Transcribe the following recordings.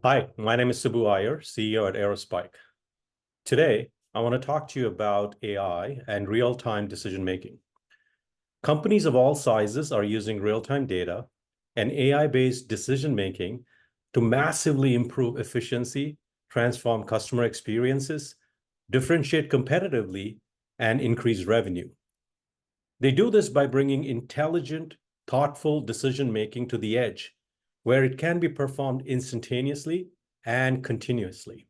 Hi, my name is Subbu Iyer, CEO at Aerospike. Today, I want to talk to you about AI and real-time decision-making. Companies of all sizes are using real-time data and AI-based decision-making to massively improve efficiency, transform customer experiences, differentiate competitively, and increase revenue. They do this by bringing intelligent, thoughtful decision-making to the edge, where it can be performed instantaneously and continuously.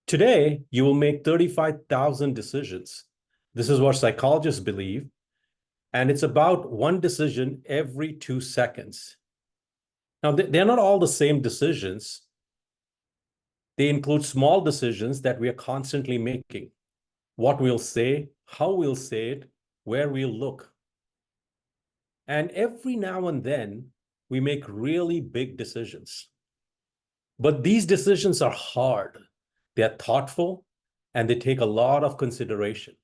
Today, you will make 35,000 decisions. This is what psychologists believe, and it's about one decision every 2 seconds. Now, they're not all the same decisions. They include small decisions that we are constantly making. What we'll say, how we'll say it, where we'll look. And every now and then, we make really big decisions. But these decisions are hard. They're thoughtful, and they take a lot of consideration.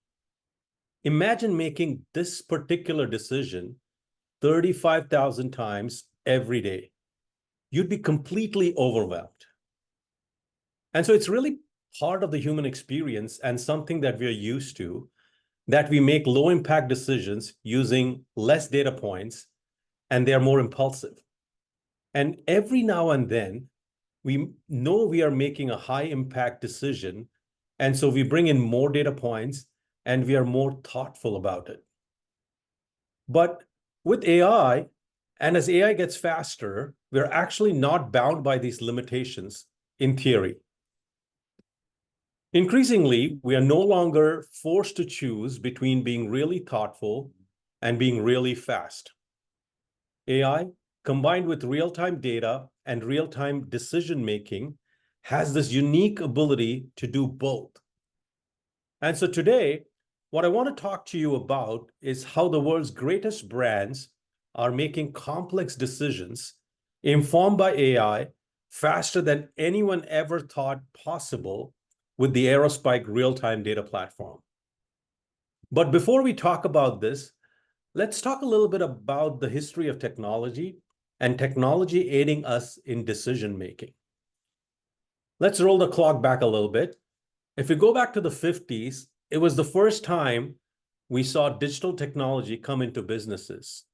Imagine making this particular decision 35,000 times every day. You'd be completely overwhelmed. And so it's really part of the human experience and something that we are used to, that we make low impact decisions using less data points, and they're more impulsive. And every now and then, we know we are making a high impact decision, and so we bring in more data points and we are more thoughtful about it. But with AI, and as AI gets faster, we're actually not bound by these limitations in theory. Increasingly, we are no longer forced to choose between being really thoughtful and being really fast. AI, combined with real-time data and real-time decision-making, has this unique ability to do both. And so today, what I want to talk to you about is how the world's greatest brands are making complex decisions informed by AI faster than anyone ever thought possible with the Aerospike real-time data platform. But before we talk about this, let's talk a little bit about the history of technology and technology aiding us in decision-making. Let's roll the clock back a little bit. If we go back to the 50s, it was the first time we saw digital technology come into businesses.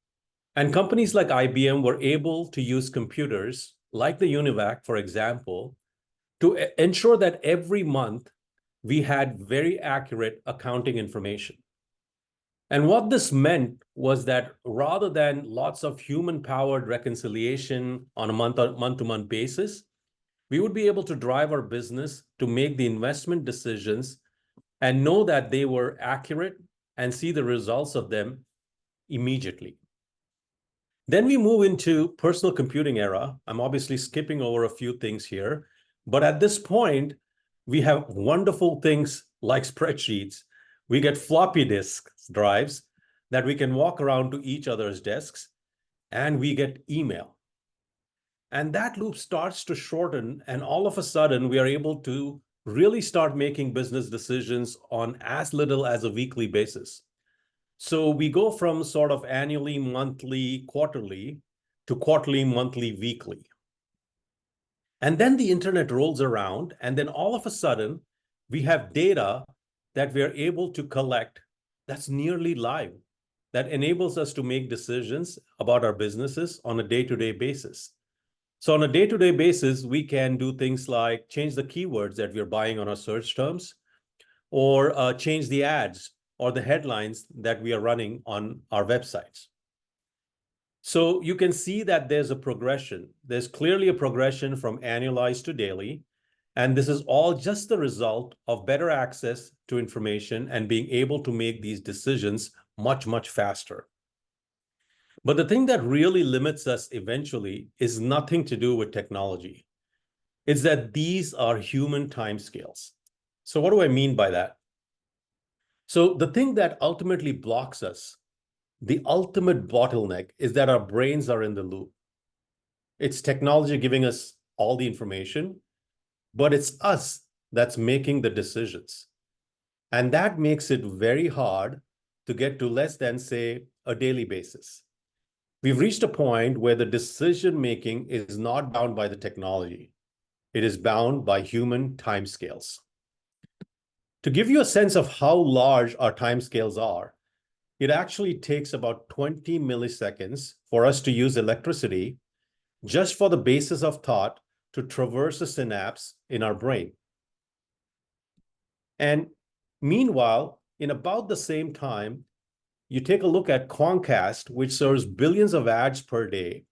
And companies like IBM were able to use computers, like the UNIVAC, for example, to ensure that every month we had very accurate accounting information. And what this meant was that rather than lots of human-powered reconciliation on a month-to-month basis, we would be able to drive our business to make the investment decisions and know that they were accurate and see the results of them immediately. Then we move into personal computing era. I'm obviously skipping over a few things here, but at this point, we have wonderful things like spreadsheets. We get floppy disk drives that we can walk around to each other's desks, and we get email. And that loop starts to shorten, and all of a sudden, we are able to really start making business decisions on as little as a weekly basis. So we go from sort of annually, monthly, quarterly, to quarterly, monthly, weekly. And then the internet rolls around, and then all of a sudden, we have data that we are able to collect that's nearly live, that enables us to make decisions about our businesses on a day-to-day basis. So on a day-to-day basis, we can do things like change the keywords that we're buying on our search terms, or change the ads or the headlines that we are running on our websites. So you can see that there's a progression. There's clearly a progression from annualized to daily. And this is all just the result of better access to information and being able to make these decisions much, much faster. But the thing that really limits us eventually is nothing to do with technology. It's that these are human timescales. So what do I mean by that? So the thing that ultimately blocks us, the ultimate bottleneck, is that our brains are in the loop. It's technology giving us all the information, but it's us that's making the decisions. And that makes it very hard to get to less than, say, a daily basis. We've reached a point where the decision-making is not bound by the technology. It is bound by human timescales. To give you a sense of how large our timescales are, it actually takes about 20 milliseconds for us to use electricity just for the basis of thought to traverse a synapse in our brain. And meanwhile, in about the same time, you take a look at Comcast, which serves billions of ads per day.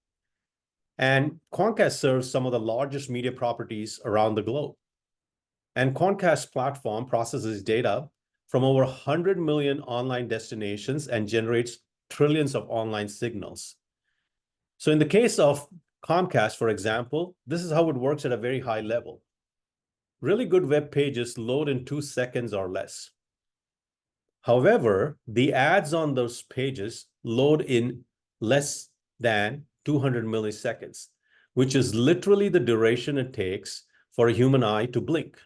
And Comcast serves some of the largest media properties around the globe. And Comcast's platform processes data from over 100 million online destinations and generates trillions of online signals. So in the case of Comcast, for example, this is how it works at a very high level. Really good web pages load in 2 seconds or less. However, the ads on those pages load in less than 200 milliseconds, which is literally the duration it takes for a human eye to blink.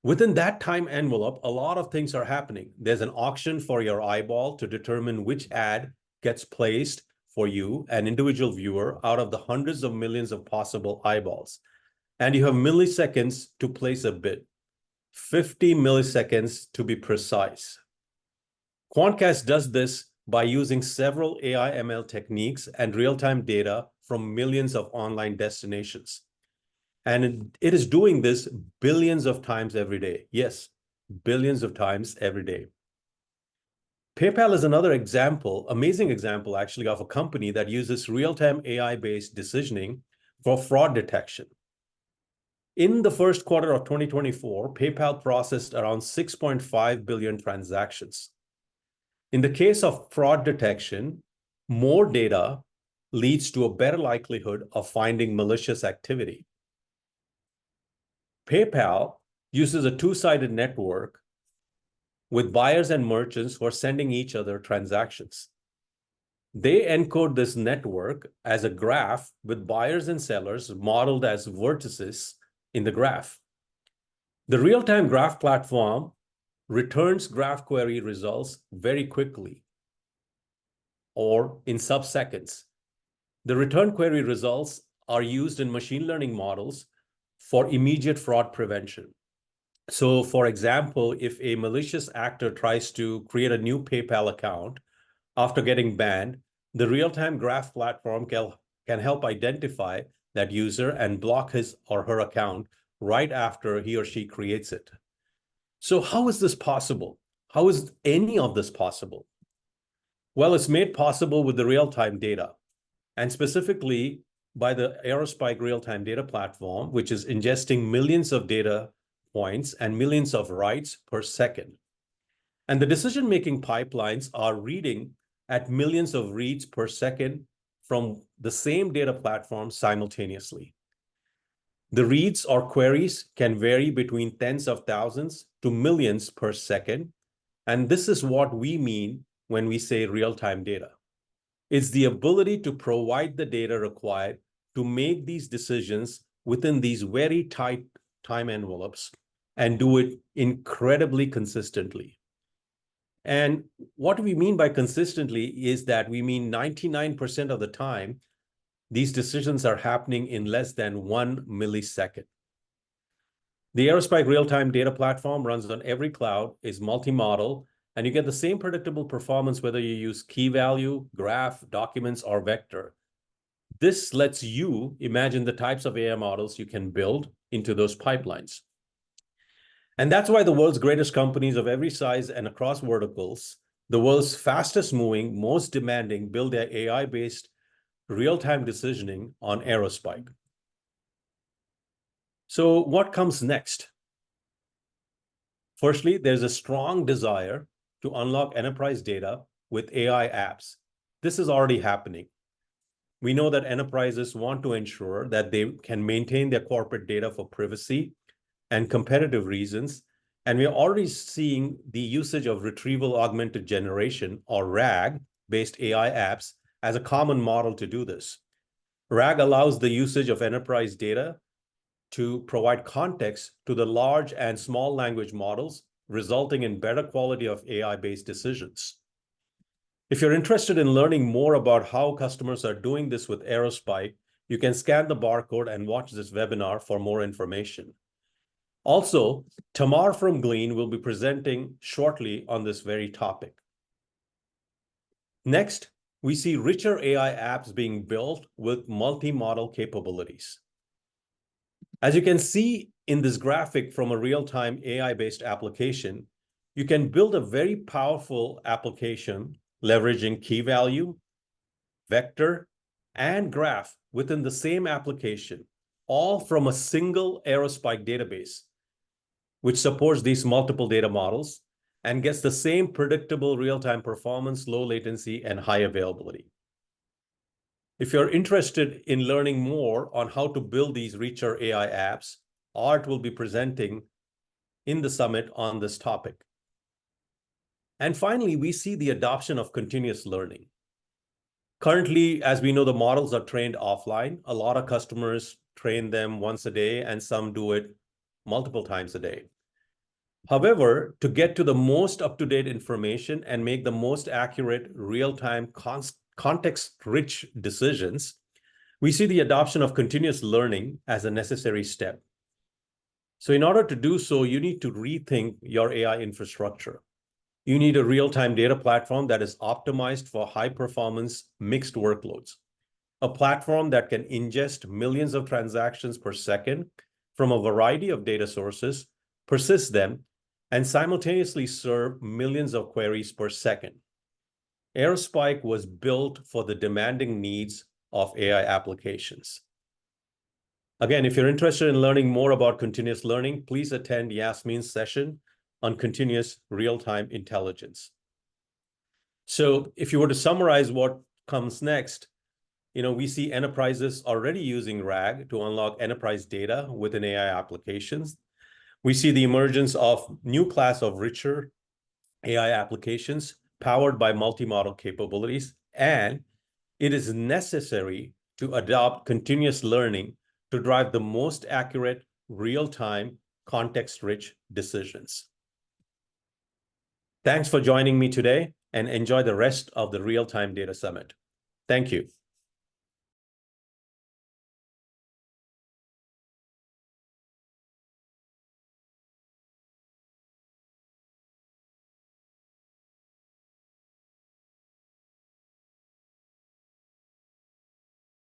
Within that time envelope, a lot of things are happening. There's an auction for your eyeball to determine which ad gets placed for you, an individual viewer, out of the hundreds of millions of possible eyeballs. And you have milliseconds to place a bid, 50 milliseconds to be precise. Quantcast does this by using several AI ML techniques and real-time data from millions of online destinations. And it is doing this billions of times every day. Yes, billions of times every day. PayPal is another example, amazing example actually, of a company that uses real-time AI-based decisioning for fraud detection. In the first quarter of 2024, PayPal processed around 6.5 billion transactions. In the case of fraud detection, more data leads to a better likelihood of finding malicious activity. PayPal uses a two-sided network with buyers and merchants who are sending each other transactions. They encode this network as a graph with buyers and sellers modeled as vertices in the graph. The real-time graph platform returns graph query results very quickly or in sub-seconds. The return query results are used in machine learning models for immediate fraud prevention. So, for example, if a malicious actor tries to create a new PayPal account after getting banned, the real-time graph platform can help identify that user and block his or her account right after he or she creates it. So how is this possible? How is any of this possible? Well, it's made possible with the real-time data, and specifically by the Aerospike real-time data platform, which is ingesting millions of data points and millions of writes per second. And the decision-making pipelines are reading at millions of reads per second from the same data platform simultaneously. The reads or queries can vary between tens of thousands to millions per second. And this is what we mean when we say real-time data. It's the ability to provide the data required to make these decisions within these very tight time envelopes and do it incredibly consistently. And what we mean by consistently is that we mean 99% of the time, these decisions are happening in less than 1 millisecond. The Aerospike real-time data platform runs on every cloud, is multi-model, and you get the same predictable performance whether you use key value, graph, documents, or vector. This lets you imagine the types of AI models you can build into those pipelines. And that's why the world's greatest companies of every size and across verticals, the world's fastest moving, most demanding, build their AI-based real-time decisioning on Aerospike. So what comes next? Firstly, there's a strong desire to unlock enterprise data with AI apps. This is already happening. We know that enterprises want to ensure that they can maintain their corporate data for privacy and competitive reasons. And we're already seeing the usage of retrieval augmented generation, or RAG-based AI apps as a common model to do this. RAG allows the usage of enterprise data to provide context to the large and small language models, resulting in better quality of AI-based decisions. If you're interested in learning more about how customers are doing this with Aerospike, You can scan the barcode and watch this webinar for more information. Also, Tamar from Glean will be presenting shortly on this very topic. Next, we see richer AI apps being built with multi-model capabilities. As you can see in this graphic from a real-time AI-based application, you can build a very powerful application leveraging key value, vector, and graph within the same application, all from a single Aerospike database, which supports these multiple data models and gets the same predictable real-time performance, low latency, and high availability. If you're interested in learning more on how to build these richer AI apps, Art will be presenting in the summit on this topic. And finally, we see the adoption of continuous learning. Currently, as we know, the models are trained offline. A lot of customers train them once a day, and some do it multiple times a day. However, to get to the most up-to-date information and make the most accurate real-time context-rich decisions, we see the adoption of continuous learning as a necessary step. So in order to do so, you need to rethink your AI infrastructure. You need a real-time data platform that is optimized for high-performance mixed workloads, a platform that can ingest millions of transactions per second from a variety of data sources, persist them, and simultaneously serve millions of queries per second. Aerospike was built for the demanding needs of AI applications. Again, if you're interested in learning more about continuous learning, please attend Yasmin's session on continuous real-time intelligence. So if you were to summarize what comes next, we see enterprises already using RAG to unlock enterprise data within AI applications. We see the emergence of new class of richer AI applications powered by multi-model capabilities, and it is necessary to adopt continuous learning to drive the most accurate, real-time, context-rich decisions. Thanks for joining me today, and enjoy the rest of the Real-Time Data Summit. Thank you.